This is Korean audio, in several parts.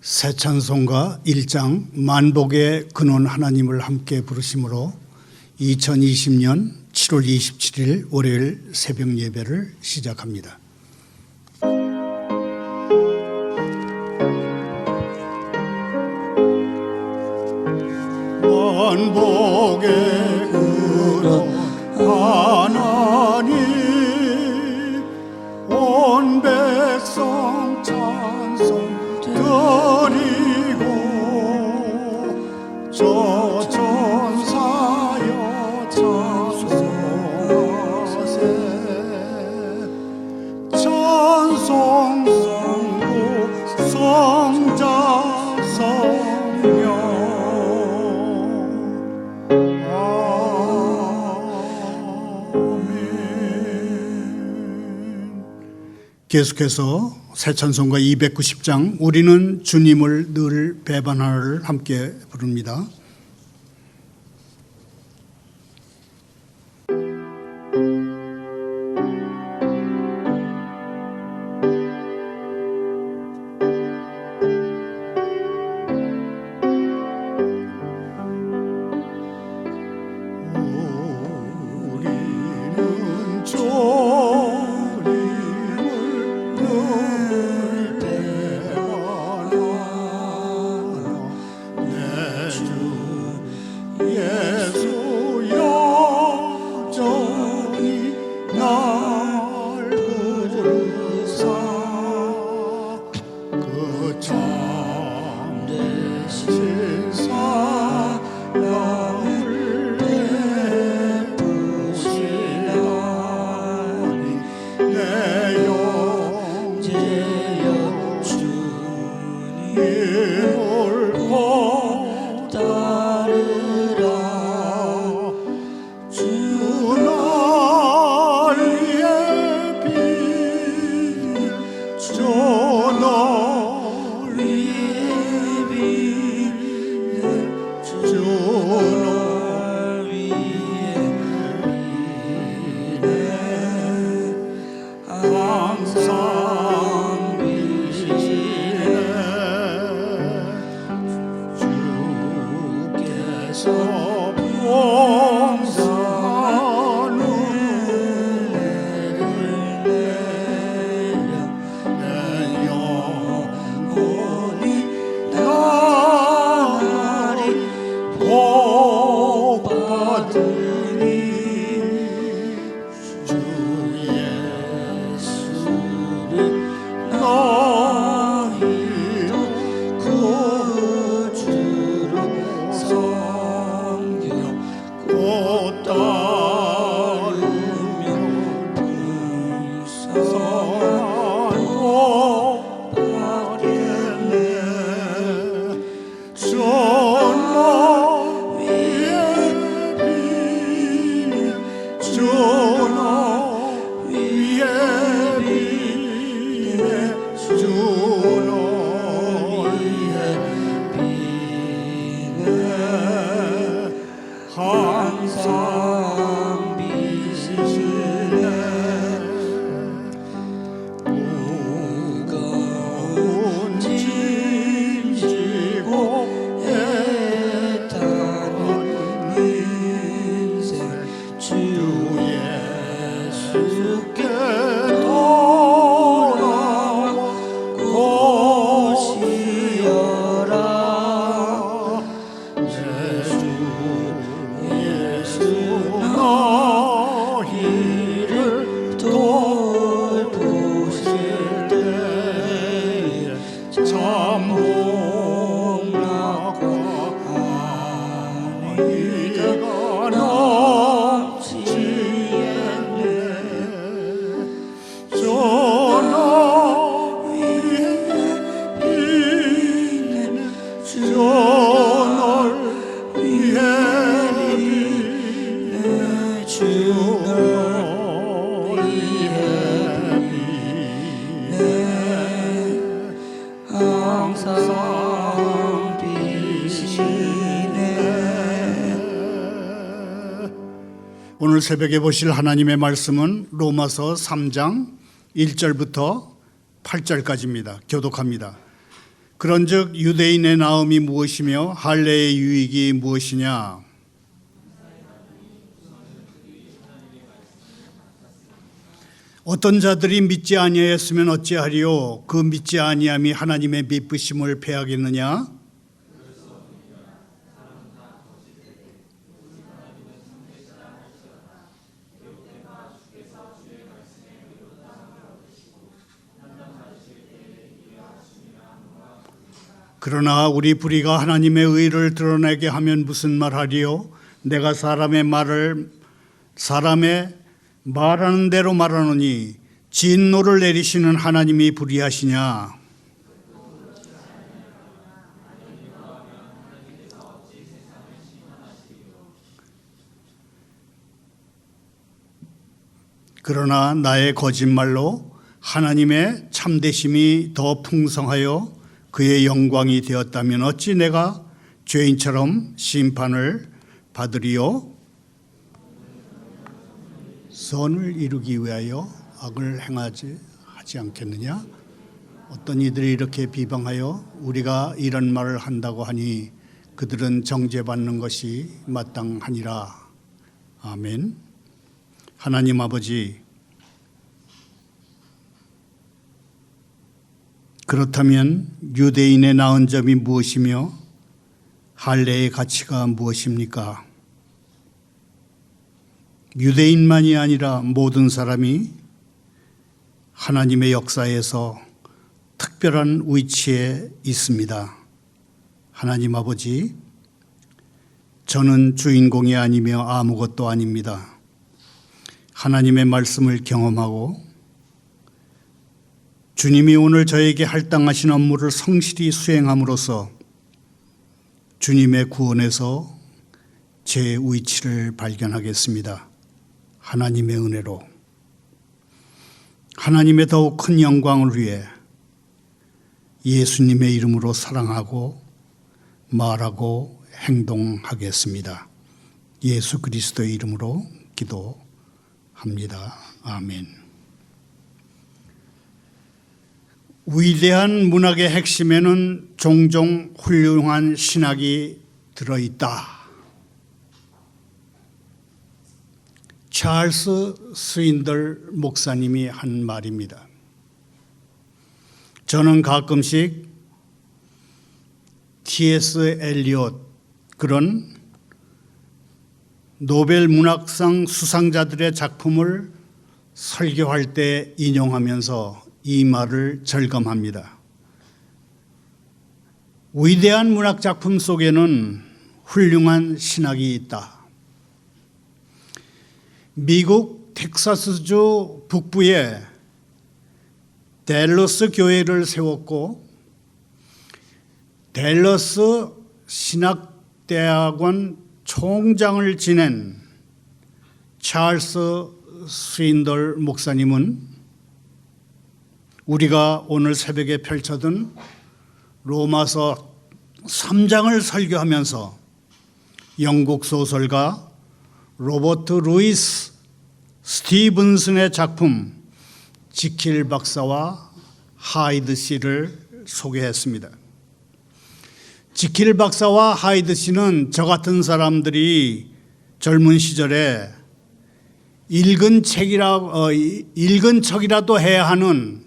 새 찬송가 1장 만복의 근원 하나님을 함께 부르심으로 2020년 7월 27일 월요일 새벽 예배를 시작합니다. 만복의 근원 하나님 온 백성 찬송 드리고 저 천사여 찬송하세 찬송 성부 성자 성령 계속해서 새 찬송가 290장 우리는 주님을 늘 배반하를 함께 부릅니다. 오늘 새벽에 보실 하나님의 말씀은 로마서 3장 1절부터 8절까지입니다. 교독합니다. 그런즉 유대인의 나음이 무엇이며 할례의 유익이 무엇이냐? 어떤 자들이 믿지 아니하였으면 어찌하리요? 그 믿지 아니함이 하나님의 미쁘심을 패하겠느냐? 그러나 우리 불의가 하나님의 의를 드러내게 하면 무슨 말하리요? 내가 사람의 말하는 대로 말하노니 진노를 내리시는 하나님이 불의하시냐? 그러나 나의 거짓말로 하나님의 참되심이 더 풍성하여 그의 영광이 되었다면 어찌 내가 죄인처럼 심판을 받으리요? 선을 이루기 위하여 악을 하지 않겠느냐? 어떤 이들이 이렇게 비방하여 우리가 이런 말을 한다고 하니 그들은 정죄받는 것이 마땅하니라. 아멘. 하나님 아버지, 그렇다면 유대인의 나은 점이 무엇이며 할례의 가치가 무엇입니까? 유대인만이 아니라 모든 사람이 하나님의 역사에서 특별한 위치에 있습니다. 하나님 아버지, 저는 주인공이 아니며 아무것도 아닙니다. 하나님의 말씀을 경험하고 주님이 오늘 저에게 할당하신 업무를 성실히 수행함으로써 주님의 구원에서 제 위치를 발견하겠습니다. 하나님의 은혜로 하나님의 더욱 큰 영광을 위해 예수님의 이름으로 사랑하고 말하고 행동하겠습니다. 예수 그리스도의 이름으로 기도합니다. 아멘. 위대한 문학의 핵심에는 종종 훌륭한 신학이 들어있다. 찰스 스윈들 목사님이 한 말입니다. 저는 가끔씩 T.S. 엘리엇 그런 노벨 문학상 수상자들의 작품을 설교할 때 인용하면서 이 말을 절감합니다. 위대한 문학 작품 속에는 훌륭한 신학이 있다. 미국 텍사스주 북부에 댈러스 교회를 세웠고 댈러스 신학대학원 총장을 지낸 찰스 스윈들 목사님은 우리가 오늘 새벽에 펼쳐둔 로마서 3장을 설교하면서 영국 소설가 로버트 루이스 스티븐슨의 작품 지킬 박사와 하이드 씨를 소개했습니다. 지킬 박사와 하이드 씨는 저 같은 사람들이 젊은 시절에 읽은 척이라도 해야 하는,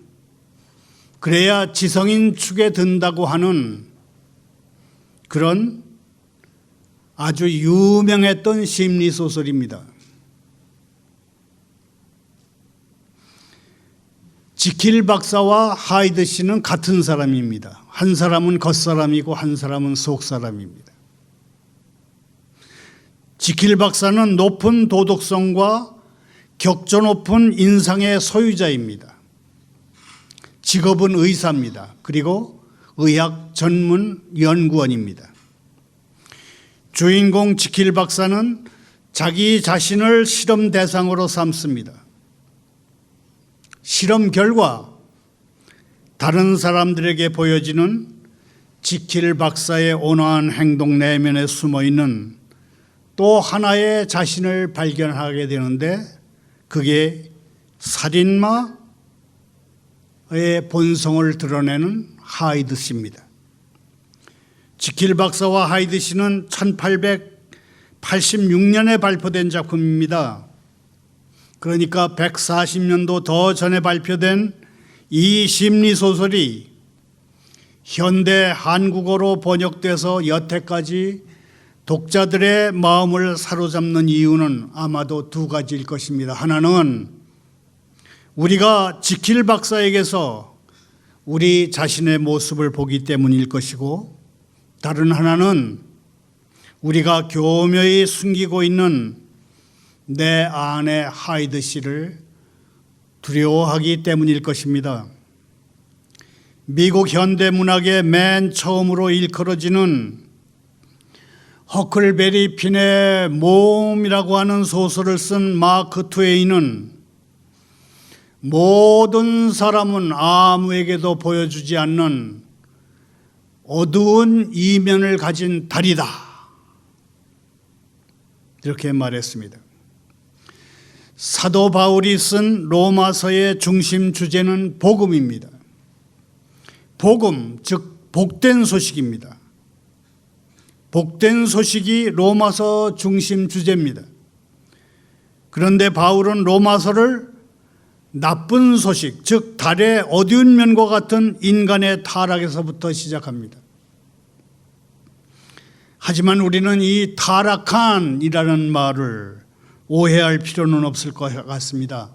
그래야 지성인 축에 든다고 하는 그런 아주 유명했던 심리소설입니다. 지킬 박사와 하이드 씨는 같은 사람입니다. 한 사람은 겉사람이고 한 사람은 속사람입니다. 지킬 박사는 높은 도덕성과 격조 높은 인상의 소유자입니다. 직업은 의사입니다. 그리고 의학 전문 연구원입니다. 주인공 지킬 박사는 자기 자신을 실험 대상으로 삼습니다. 실험 결과 다른 사람들에게 보여지는 지킬 박사의 온화한 행동 내면에 숨어있는 또 하나의 자신을 발견하게 되는데, 그게 살인마의 본성을 드러내는 하이드 씨입니다. 지킬 박사와 하이드 시는 1886년에 발표된 작품입니다. 그러니까 140년도 더 전에 발표된 이 심리소설이 현대 한국어로 번역돼서 여태까지 독자들의 마음을 사로잡는 이유는 아마도 두 가지일 것입니다. 하나는 우리가 지킬 박사에게서 우리 자신의 모습을 보기 때문일 것이고, 다른 하나는 우리가 교묘히 숨기고 있는 내 안의 하이드 씨를 두려워하기 때문일 것입니다. 미국 현대문학의 맨 처음으로 일컬어지는 허클베리 핀의 모험이라고 하는 소설을 쓴 마크 트웨인은 모든 사람은 아무에게도 보여주지 않는 어두운 이면을 가진 달이다, 이렇게 말했습니다. 사도 바울이 쓴 로마서의 중심 주제는 복음입니다. 복음, 즉 복된 소식입니다. 복된 소식이 로마서 중심 주제입니다. 그런데 바울은 로마서를 나쁜 소식, 즉 달의 어두운 면과 같은 인간의 타락에서부터 시작합니다. 하지만 우리는 이 타락한이라는 말을 오해할 필요는 없을 것 같습니다.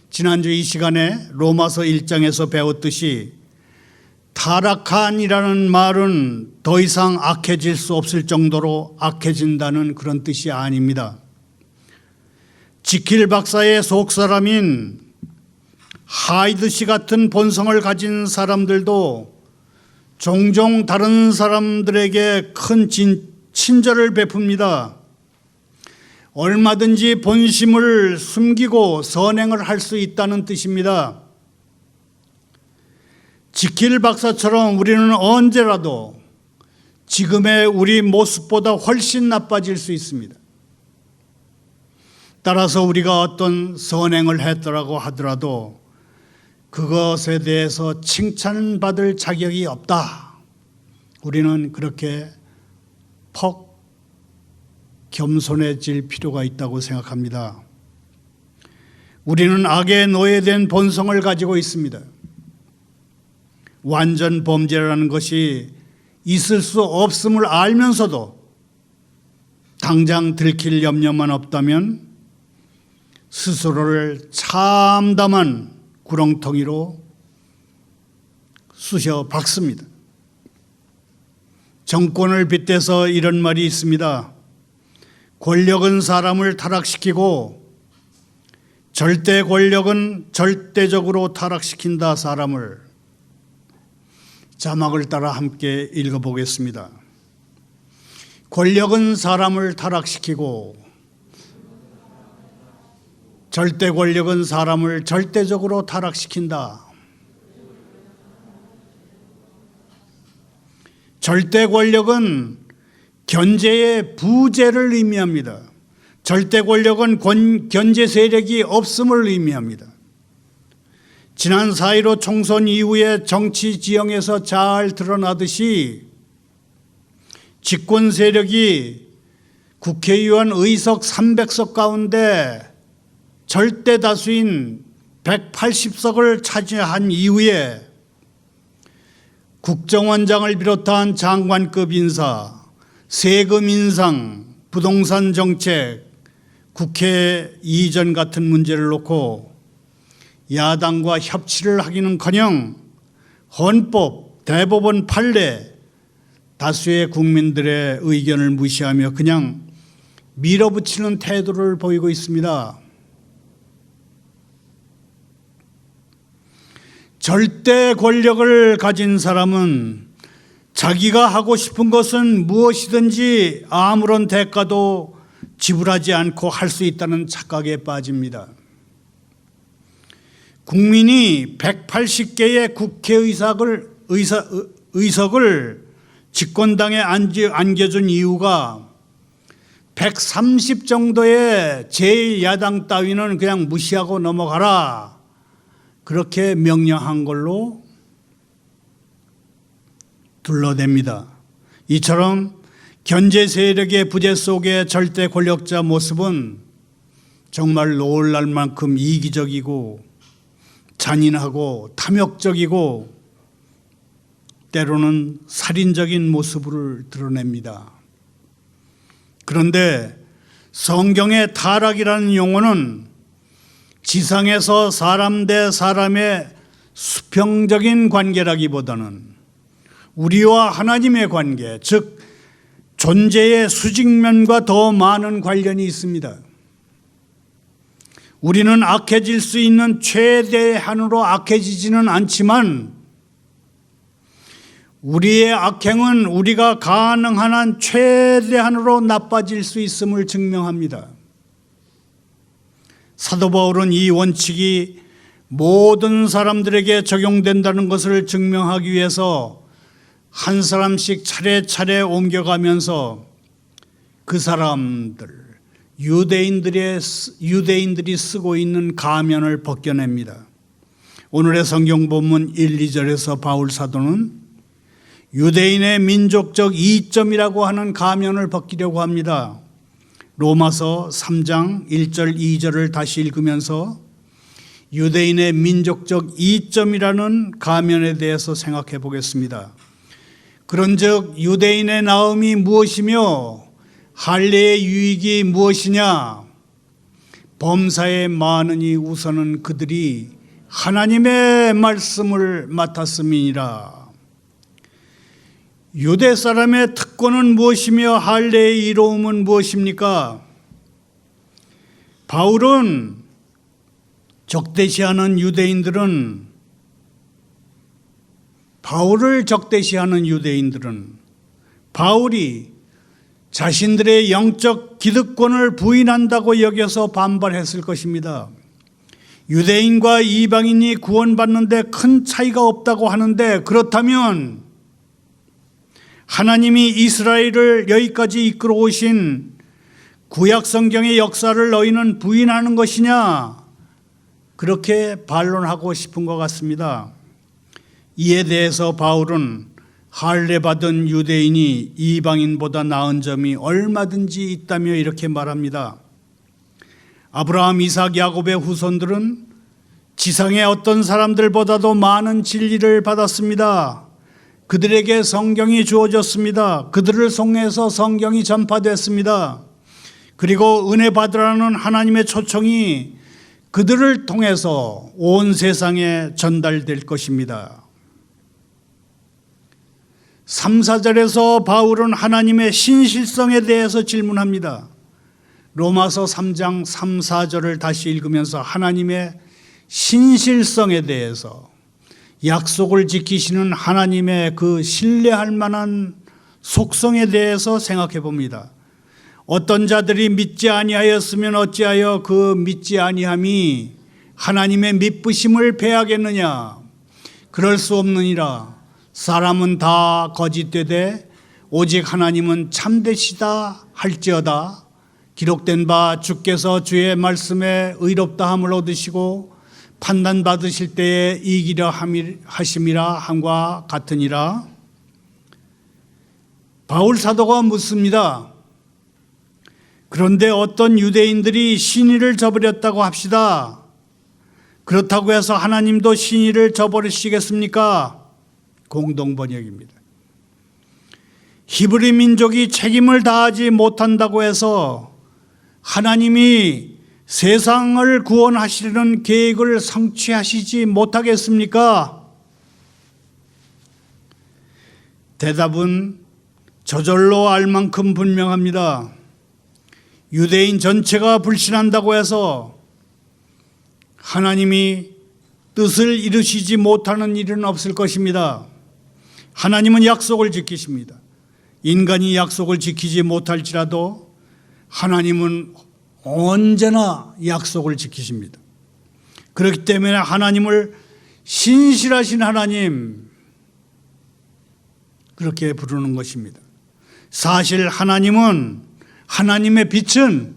지난주 이 시간에 로마서 1장에서 배웠듯이 타락한이라는 말은 더 이상 악해질 수 없을 정도로 악해진다는 그런 뜻이 아닙니다. 지킬 박사의 속사람인 하이드 씨 같은 본성을 가진 사람들도 종종 다른 사람들에게 큰 친절을 베풉니다. 얼마든지 본심을 숨기고 선행을 할 수 있다는 뜻입니다. 지킬 박사처럼 우리는 언제라도 지금의 우리 모습보다 훨씬 나빠질 수 있습니다. 따라서 우리가 어떤 선행을 했더라고 하더라도 그것에 대해서 칭찬받을 자격이 없다. 우리는 그렇게 퍽 겸손해질 필요가 있다고 생각합니다. 우리는 악에 노예된 본성을 가지고 있습니다. 완전 범죄라는 것이 있을 수 없음을 알면서도 당장 들킬 염려만 없다면 스스로를 참담한 구렁텅이로 쑤셔 박습니다. 정권을 빗대서 이런 말이 있습니다. 권력은 사람을 타락시키고 절대 권력은 절대적으로 타락시킨다 사람을. 자막을 따라 함께 읽어보겠습니다. 권력은 사람을 타락시키고 절대 권력은 사람을 절대적으로 타락시킨다. 절대 권력은 견제의 부재를 의미합니다. 절대 권력은 견제 세력이 없음을 의미합니다. 지난 4.15 총선 이후에 정치 지형에서 잘 드러나듯이 집권 세력이 국회의원 의석 300석 가운데 절대 다수인 180석을 차지한 이후에 국정원장을 비롯한 장관급 인사, 세금 인상, 부동산 정책, 국회 이전 같은 문제를 놓고 야당과 협치를 하기는커녕 헌법, 대법원 판례, 다수의 국민들의 의견을 무시하며 그냥 밀어붙이는 태도를 보이고 있습니다. 절대 권력을 가진 사람은 자기가 하고 싶은 것은 무엇이든지 아무런 대가도 지불하지 않고 할 수 있다는 착각에 빠집니다. 국민이 180개의 의석을 집권당에 안겨준 이유가 130 정도의 제1야당 따위는 그냥 무시하고 넘어가라, 그렇게 명령한 걸로 둘러댑니다. 이처럼 견제 세력의 부재 속의 절대 권력자 모습은 정말 놀랄 만큼 이기적이고 잔인하고 탐욕적이고 때로는 살인적인 모습을 드러냅니다. 그런데 성경의 타락이라는 용어는 지상에서 사람 대 사람의 수평적인 관계라기보다는 우리와 하나님의 관계, 즉 존재의 수직면과 더 많은 관련이 있습니다. 우리는 악해질 수 있는 최대한으로 악해지지는 않지만 우리의 악행은 우리가 가능한 한 최대한으로 나빠질 수 있음을 증명합니다. 사도 바울은 이 원칙이 모든 사람들에게 적용된다는 것을 증명하기 위해서 한 사람씩 차례차례 옮겨가면서 그 사람들, 유대인들이 쓰고 있는 가면을 벗겨냅니다. 오늘의 성경 본문 1, 2절에서 바울 사도는 유대인의 민족적 이점이라고 하는 가면을 벗기려고 합니다. 로마서 3장 1절 2절을 다시 읽으면서 유대인의 민족적 이점이라는 가면에 대해서 생각해 보겠습니다. 그런즉 유대인의 나음이 무엇이며 할례의 유익이 무엇이냐? 범사에 많으니 우선은 그들이 하나님의 말씀을 맡았음이니라. 유대 사람의 특권은 무엇이며 할례의 이로움은 무엇입니까? 바울은 적대시하는 유대인들은 바울이 자신들의 영적 기득권을 부인한다고 여겨서 반발했을 것입니다. 유대인과 이방인이 구원받는데 큰 차이가 없다고 하는데 그렇다면 하나님이 이스라엘을 여기까지 이끌어 오신 구약 성경의 역사를 너희는 부인하는 것이냐? 그렇게 반론하고 싶은 것 같습니다. 이에 대해서 바울은 할례 받은 유대인이 이방인보다 나은 점이 얼마든지 있다며 이렇게 말합니다. 아브라함, 이삭, 야곱의 후손들은 지상의 어떤 사람들보다도 많은 진리를 받았습니다. 그들에게 성경이 주어졌습니다. 그들을 통해서 성경이 전파됐습니다. 그리고 은혜 받으라는 하나님의 초청이 그들을 통해서 온 세상에 전달될 것입니다. 3, 4절에서 바울은 하나님의 신실성에 대해서 질문합니다. 로마서 3장 3, 4절을 다시 읽으면서 하나님의 신실성에 대해서 약속을 지키시는 하나님의 그 신뢰할 만한 속성에 대해서 생각해 봅니다. 어떤 자들이 믿지 아니하였으면 어찌하여 그 믿지 아니함이 하나님의 미쁘심을 배하겠느냐? 그럴 수 없느니라. 사람은 다 거짓되되 오직 하나님은 참되시다 할지어다. 기록된 바 주께서 주의 말씀에 의롭다함을 얻으시고 판단받으실 때에 이기려 하심이라 함과 같으니라. 바울 사도가 묻습니다. 그런데 어떤 유대인들이 신의를 저버렸다고 합시다. 그렇다고 해서 하나님도 신의를 저버리시겠습니까? 공동번역입니다. 히브리 민족이 책임을 다하지 못한다고 해서 하나님이 세상을 구원하시려는 계획을 성취하시지 못하겠습니까? 대답은 저절로 알 만큼 분명합니다. 유대인 전체가 불신한다고 해서 하나님이 뜻을 이루시지 못하는 일은 없을 것입니다. 하나님은 약속을 지키십니다. 인간이 약속을 지키지 못할지라도 하나님은 언제나 약속을 지키십니다. 그렇기 때문에 하나님을 신실하신 하나님, 그렇게 부르는 것입니다. 사실 하나님의 빛은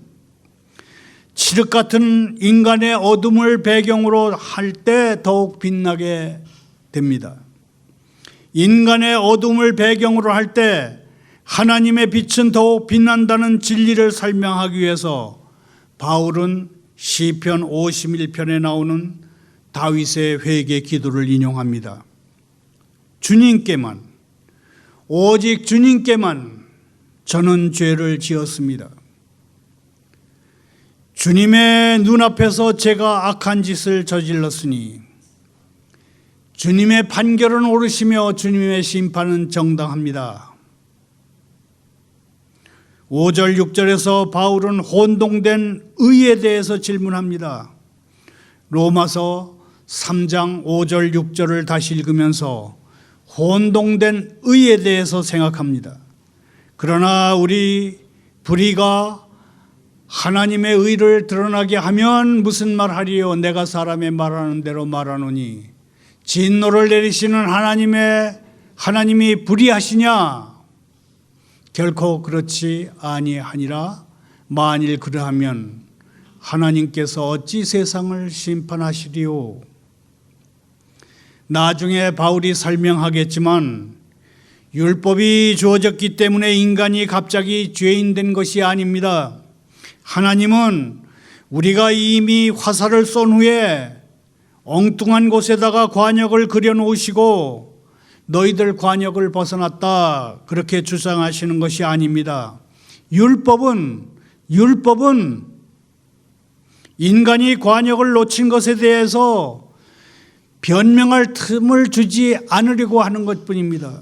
칠흑 같은 인간의 어둠을 배경으로 할 때 더욱 빛나게 됩니다. 인간의 어둠을 배경으로 할 때 하나님의 빛은 더욱 빛난다는 진리를 설명하기 위해서 바울은 시편 51편에 나오는 다윗의 회개 기도를 인용합니다. 주님께만, 오직 주님께만 저는 죄를 지었습니다. 주님의 눈앞에서 제가 악한 짓을 저질렀으니 주님의 판결은 옳으시며 주님의 심판은 정당합니다. 5절 6절에서 바울은 혼동된 의에 대해서 질문합니다. 로마서 3장 5절 6절을 다시 읽으면서 혼동된 의에 대해서 생각합니다. 그러나 우리 불의가 하나님의 의를 드러나게 하면 무슨 말 하리요? 내가 사람의 말하는 대로 말하노니 진노를 내리시는 하나님이 불의하시냐? 결코 그렇지 아니하니라. 만일 그러하면 하나님께서 어찌 세상을 심판하시리요? 나중에 바울이 설명하겠지만 율법이 주어졌기 때문에 인간이 갑자기 죄인 된 것이 아닙니다. 하나님은 우리가 이미 화살을 쏜 후에 엉뚱한 곳에다가 관역을 그려놓으시고 너희들 관역을 벗어났다 그렇게 주장하시는 것이 아닙니다. 율법은 인간이 관역을 놓친 것에 대해서 변명할 틈을 주지 않으려고 하는 것뿐입니다.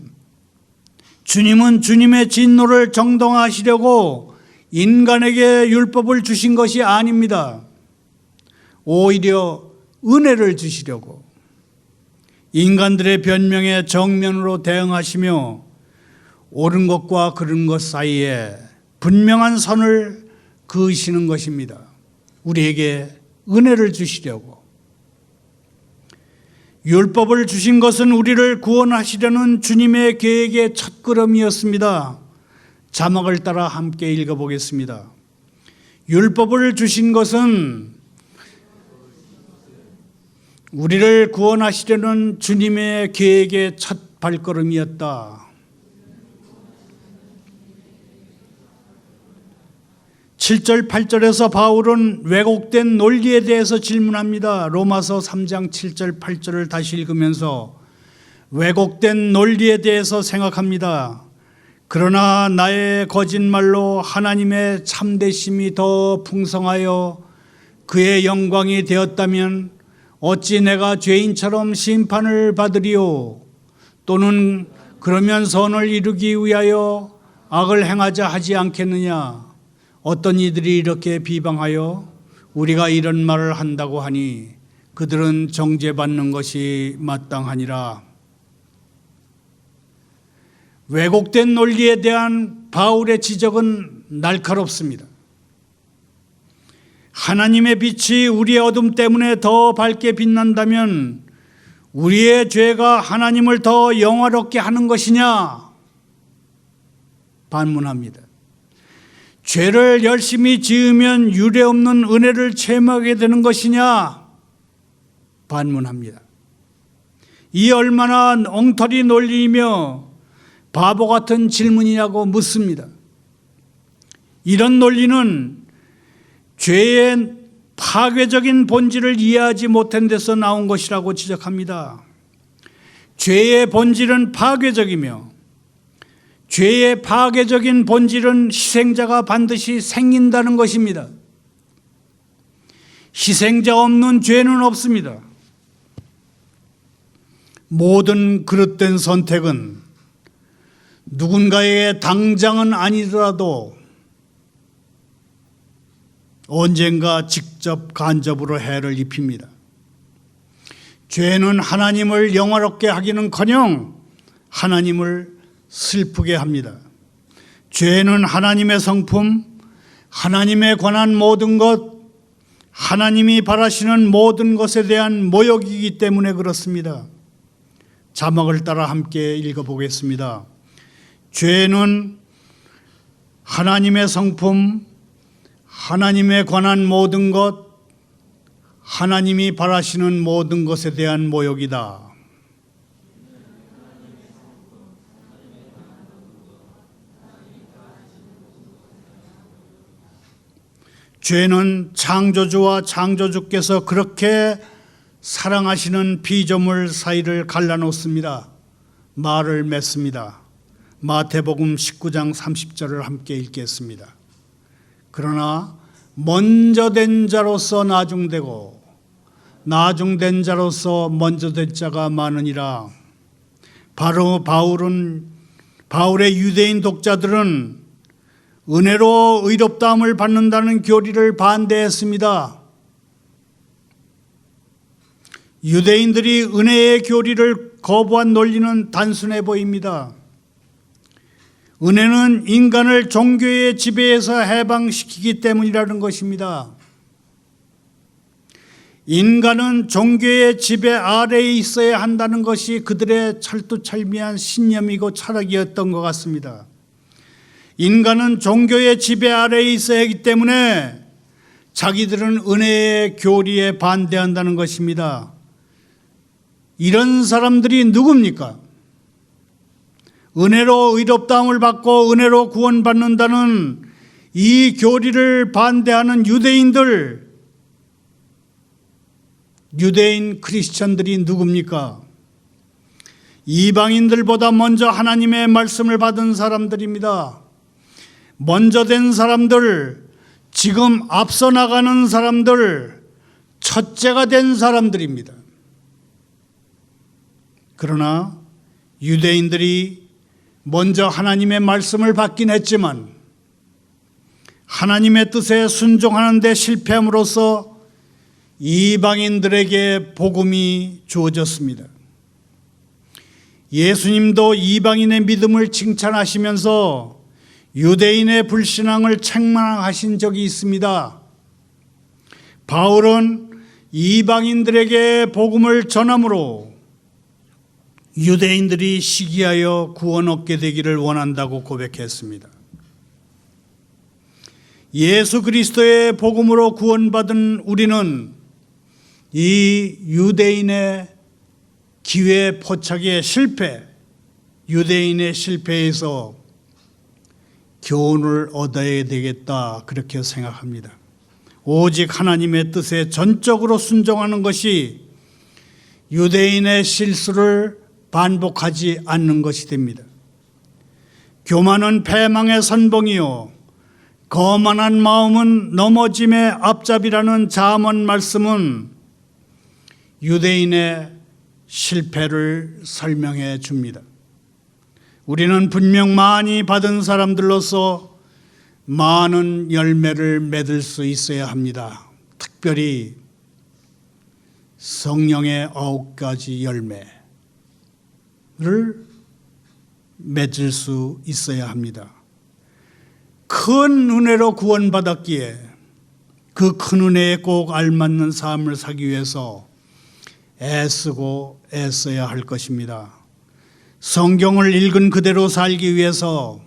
주님은 주님의 진노를 정당화하시려고 인간에게 율법을 주신 것이 아닙니다. 오히려 은혜를 주시려고 인간들의 변명에 정면으로 대응하시며 옳은 것과 그른 것 사이에 분명한 선을 그으시는 것입니다. 우리에게 은혜를 주시려고. 율법을 주신 것은 우리를 구원하시려는 주님의 계획의 첫걸음이었습니다. 자막을 따라 함께 읽어보겠습니다. 율법을 주신 것은 우리를 구원하시려는 주님의 계획의 첫 발걸음이었다. 7절 8절에서 바울은 왜곡된 논리에 대해서 질문합니다. 로마서 3장 7절 8절을 다시 읽으면서 왜곡된 논리에 대해서 생각합니다. 그러나 나의 거짓말로 하나님의 참되심이 더 풍성하여 그의 영광이 되었다면 어찌 내가 죄인처럼 심판을 받으리요? 또는 그러면 선을 이루기 위하여 악을 행하자 하지 않겠느냐? 어떤 이들이 이렇게 비방하여 우리가 이런 말을 한다고 하니 그들은 정죄받는 것이 마땅하니라. 왜곡된 논리에 대한 바울의 지적은 날카롭습니다. 하나님의 빛이 우리의 어둠 때문에 더 밝게 빛난다면 우리의 죄가 하나님을 더 영화롭게 하는 것이냐? 반문합니다. 죄를 열심히 지으면 유례없는 은혜를 체험하게 되는 것이냐? 반문합니다. 이 얼마나 엉터리 논리이며 바보 같은 질문이냐고 묻습니다. 이런 논리는 죄의 파괴적인 본질을 이해하지 못한 데서 나온 것이라고 지적합니다. 죄의 본질은 파괴적이며 죄의 파괴적인 본질은 희생자가 반드시 생긴다는 것입니다. 희생자 없는 죄는 없습니다. 모든 그릇된 선택은 누군가에게 당장은 아니더라도 언젠가 직접 간접으로 해를 입힙니다. 죄는 하나님을 영화롭게 하기는커녕 하나님을 슬프게 합니다. 죄는 하나님의 성품, 하나님에 관한 모든 것, 하나님이 바라시는 모든 것에 대한 모욕이기 때문에 그렇습니다. 자막을 따라 함께 읽어보겠습니다. 죄는 하나님의 성품, 하나님에 관한 모든 것, 하나님이 바라시는 모든 것에 대한 모욕이다. 죄는 창조주와 창조주께서 그렇게 사랑하시는 피조물 사이를 갈라놓습니다. 말을 맺습니다. 마태복음 19장 30절을 함께 읽겠습니다. 그러나 먼저 된 자로서 나중되고 나중된 자로서 먼저 된 자가 많으니라. 바로 바울의 유대인 독자들은 은혜로 의롭다함을 받는다는 교리를 반대했습니다. 유대인들이 은혜의 교리를 거부한 논리는 단순해 보입니다. 은혜는 인간을 종교의 지배에서 해방시키기 때문이라는 것입니다. 인간은 종교의 지배 아래에 있어야 한다는 것이 그들의 철두철미한 신념이고 철학이었던 것 같습니다. 인간은 종교의 지배 아래에 있어야 하기 때문에 자기들은 은혜의 교리에 반대한다는 것입니다. 이런 사람들이 누굽니까? 은혜로 의롭다함을 받고 은혜로 구원받는다는 이 교리를 반대하는 유대인 크리스천들이 누굽니까? 이방인들보다 먼저 하나님의 말씀을 받은 사람들입니다. 먼저 된 사람들, 지금 앞서 나가는 사람들, 첫째가 된 사람들입니다. 그러나 유대인들이 먼저 하나님의 말씀을 받긴 했지만 하나님의 뜻에 순종하는 데 실패함으로써 이방인들에게 복음이 주어졌습니다. 예수님도 이방인의 믿음을 칭찬하시면서 유대인의 불신앙을 책망하신 적이 있습니다. 바울은 이방인들에게 복음을 전함으로 유대인들이 시기하여 구원 얻게 되기를 원한다고 고백했습니다. 예수 그리스도의 복음으로 구원받은 우리는 이 유대인의 기회 포착의 실패, 유대인의 실패에서 교훈을 얻어야 되겠다, 그렇게 생각합니다. 오직 하나님의 뜻에 전적으로 순종하는 것이 유대인의 실수를 반복하지 않는 것이 됩니다. 교만은 패망의 선봉이요 거만한 마음은 넘어짐의 앞잡이라는 잠언 말씀은 유대인의 실패를 설명해 줍니다. 우리는 분명 많이 받은 사람들로서 많은 열매를 맺을 수 있어야 합니다. 특별히 성령의 9가지 열매를 맺을 수 있어야 합니다. 큰 은혜로 구원받았기에 그 큰 은혜에 꼭 알맞는 삶을 살기 위해서 애쓰고 애써야 할 것입니다. 성경을 읽은 그대로 살기 위해서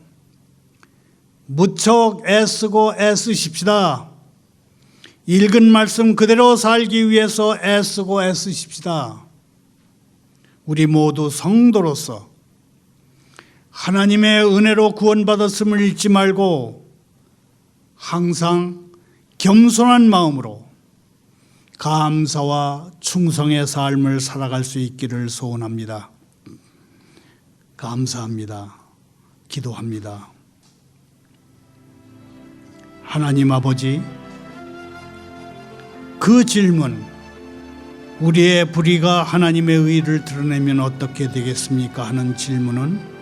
무척 애쓰고 애쓰십시다. 읽은 말씀 그대로 살기 위해서 애쓰고 애쓰십시다. 우리 모두 성도로서 하나님의 은혜로 구원받았음을 잊지 말고 항상 겸손한 마음으로 감사와 충성의 삶을 살아갈 수 있기를 소원합니다. 감사합니다. 기도합니다. 하나님 아버지, 그 질문, 우리의 불의가 하나님의 의를 드러내면 어떻게 되겠습니까? 하는 질문은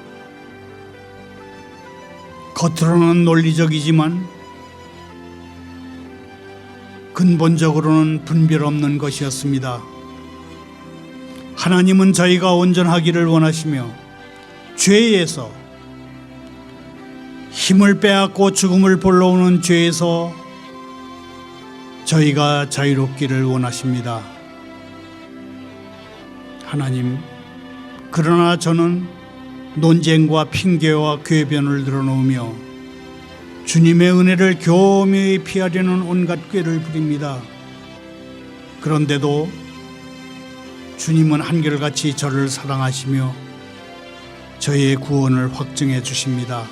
겉으로는 논리적이지만 근본적으로는 분별 없는 것이었습니다. 하나님은 저희가 온전하기를 원하시며 죄에서, 힘을 빼앗고 죽음을 불러오는 죄에서 저희가 자유롭기를 원하십니다. 하나님, 그러나 저는 논쟁과 핑계와 궤변을 늘어놓으며 주님의 은혜를 교묘히 피하려는 온갖 꾀를 부립니다. 그런데도 주님은 한결같이 저를 사랑하시며 저의 구원을 확증해 주십니다.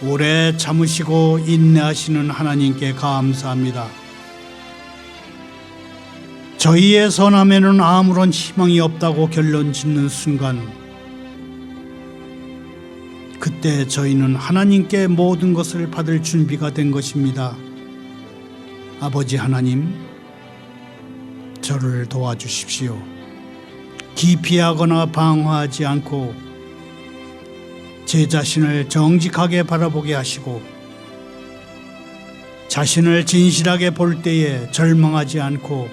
오래 참으시고 인내하시는 하나님께 감사합니다. 저희의 선함에는 아무런 희망이 없다고 결론 짓는 순간, 그때 저희는 하나님께 모든 것을 받을 준비가 된 것입니다. 아버지 하나님, 저를 도와주십시오. 기피하거나 방어하지 않고 제 자신을 정직하게 바라보게 하시고, 자신을 진실하게 볼 때에 절망하지 않고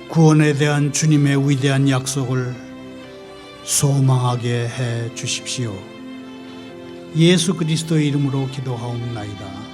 구원에 대한 주님의 위대한 약속을 소망하게 해 주십시오. 예수 그리스도의 이름으로 기도하옵나이다.